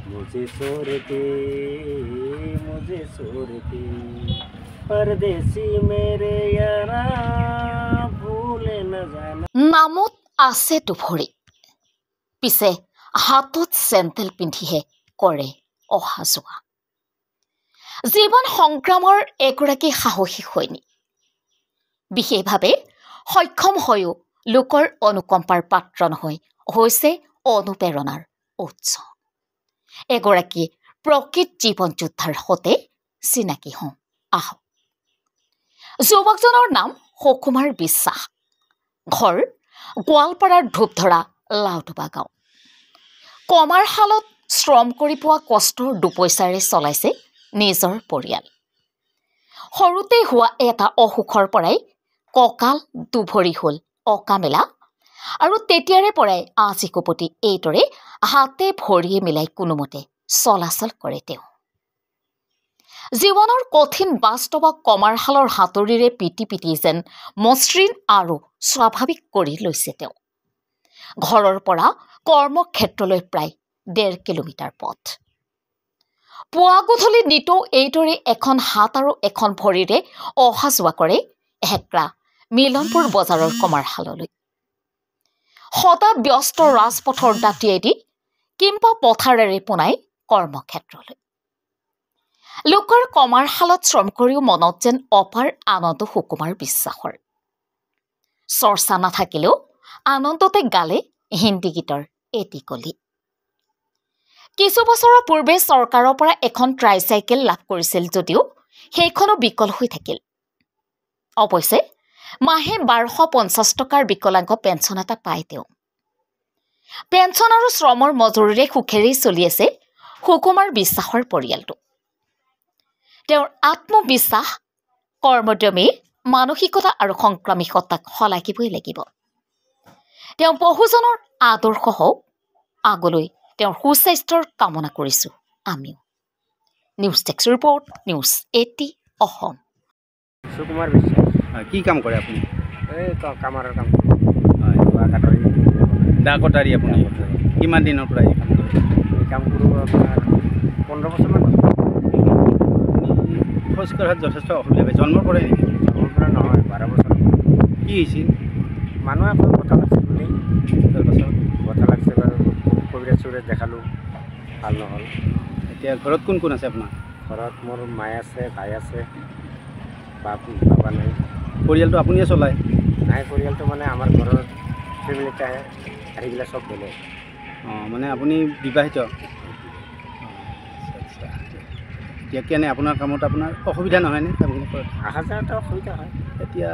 मुझे छोड़ के परदेसी मेरे यारा भूले न जाना। নামত আছে দুভৰি পিছে হাতত চেণ্ডেল পিন্ধিহে কৰে অহা যোৱা জীৱন সংগ্ৰামৰ এগৰাকী সাহসী সৈনিক বিশেষভাৱে সক্ষম হৈও লোকৰ অনুকম্পাৰ পাত্ৰ নহয় হৈছে অনুপ্ৰেৰণাৰ উৎস এগৰাকী প্ৰকৃত জীৱন যোদ্ধাৰ সৈতে চিনাকি হওঁ আহক যুৱকজনৰ নাম সুকুমাৰ বিশ্বাস ঘৰ গোৱালপাৰাৰ ধূপধৰা লাউডুবা গাঁও কমাৰশালত শ্ৰম কৰি পোৱা কষ্টৰ দুপইচাৰে চলাইছে নিজৰ পৰিয়াল সৰুতে হোৱা এটা অসুখৰ পৰাই কঁকাল দুভৰি হ'ল অকামেলা আৰু তেতিয়াৰে পৰাই আজিকোপতি এইদৰে হাতে ভৰিয়ে মিলাই কোনোমতে চলাচল কৰে তেওঁ জীৱনৰ কঠিন বাস্তৱক কমাৰশালৰ হাতৰিৰে পিটি পিটি যেন মসৃণ আৰু স্বাভাৱিক কৰি লৈছে তেওঁ ঘৰৰ পৰা কৰ্মক্ষেত্ৰলৈ প্ৰায় 1.5 কিলোমিটাৰ পথ পুৱা গধূলি নিতৌ এইদৰে এখন হাত আৰু এখন ভৰিৰে অহা যোৱা কৰে হেকৰা মিলনপুৰ বজাৰৰ কমাৰশাললৈ সদা ব্যস্ত ৰাজপথৰ দাঁতিয়েদি কিম্বা পথাৰেৰে পোনাই কৰ্মক্ষেত্ৰলৈ লোকৰ কমাৰশালত শ্ৰম কৰিও মনত যেন অপাৰ আনন্দ সুকুমাৰ বিশ্বাসৰ চৰ্চা নাথাকিলেও আনন্দতে গালে হিন্দী গীতৰ এটি কলি কিছু বছৰৰ পূৰ্বে চৰকাৰৰ পৰা এখন ট্ৰাইচাইকেল লাভ কৰিছিল যদিও সেইখনো বিকল হৈ থাকিল অৱশ্যে মাহে 1250 টকাৰ বিকলাংগ পেঞ্চন এটা পায় তেওঁ পেঞ্চন আৰু শ্ৰমৰ মজুৰিৰে সুখেৰে চলি আছে সুকুমাৰ বিশ্বাসৰ পৰিয়ালটো তেওঁৰ আত্মবিশ্বাস কৰ্মদমে মানসিকতা আৰু সংক্ৰামিকতাক হলাকিবই লাগিব তেওঁ বহুজনৰ আদৰ্শ হওক আগলৈ তেওঁৰ সুস্বাস্থ্যৰ কামনা কৰিছো আমিও নিউজ টেক্স ৰিপৰ্ট নিউজ 80 অসম সুকুমাৰ বিশ্বাস কি কাম কৰে আপুনি এই কামাৰৰ কাম দা কটাৰী আপুনি কিমান দিনৰ পৰা এই কাম কৰে এই কাম কৰোঁ আপোনাৰ 15 বছৰমান খোজ কঢ়াত যথেষ্ট অসুবিধা পায় জন্মৰ পৰাই নেকি জন্মৰ পৰা নহয় 12 বছৰ কি হৈছিল মানুহে আকৌ কথা লাগিছিল বুলি তাৰপাছত কথা লাগিছে বাৰু কবিৰাজ চবিৰাজ দেখালোঁ ভাল নহ'ল এতিয়া ঘৰত কোন কোন আছে আপোনাৰ ঘৰত মোৰ মাই আছে ভাই আছে বাবা নাই পৰিয়ালটো আপুনিয়ে চলায় নাই পৰিয়ালটো মানে আমাৰ ঘৰৰ ফেমিলিতে আহে আৰু এইবিলাক চব বেলেগ অঁ মানে আপুনি বিবাহিত এতিয়া কেনে আপোনাৰ কামত আপোনাৰ অসুবিধা নহয়নে কামখিনি কৰে অহা যোৱাতে অসুবিধা হয় এতিয়া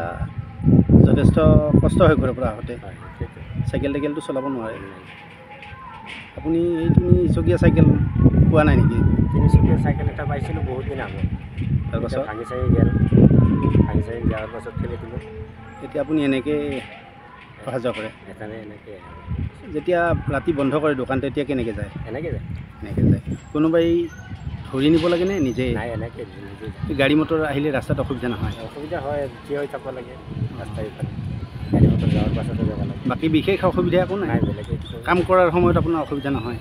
যথেষ্ট কষ্ট হয় ঘৰৰ পৰা আহোঁতে হয় সেইটো চাইকেল টাইকেলটো চলাব নোৱাৰে আপুনি এই তিনিচকীয়া চাইকেল পোৱা নাই নেকি তিনিচকীয়া চাইকেল এটা পাইছিলোঁ বহুত দিন আগত তাৰপাছত ভাঙি চাঙি গ'ল ভাঙি চাঙি যোৱাৰ পাছত খেলি দিলোঁ এতিয়া আপুনি এনেকৈ অহা যোৱা কৰে সেইকাৰণে এনেকৈ যেতিয়া ৰাতি বন্ধ কৰে দোকান তেতিয়া কেনেকৈ যায় এনেকৈ যায় এনেকৈ যায় কোনোবাই ধৰি নিব লাগেনে নিজেই নাই এনেকৈ নিজে যায় গাড়ী মটৰ আহিলে ৰাস্তাত অসুবিধা নহয় অসুবিধা হয় থিয় হৈ থাকিব লাগে ৰাস্তাৰ ইফালে গাড়ী মটৰ যোৱাৰ পাছতে যাব লাগে বাকী বিশেষ অসুবিধা একো নাই নাই বেলেগ কাম কৰাৰ সময়ত আপোনাৰ অসুবিধা নহয়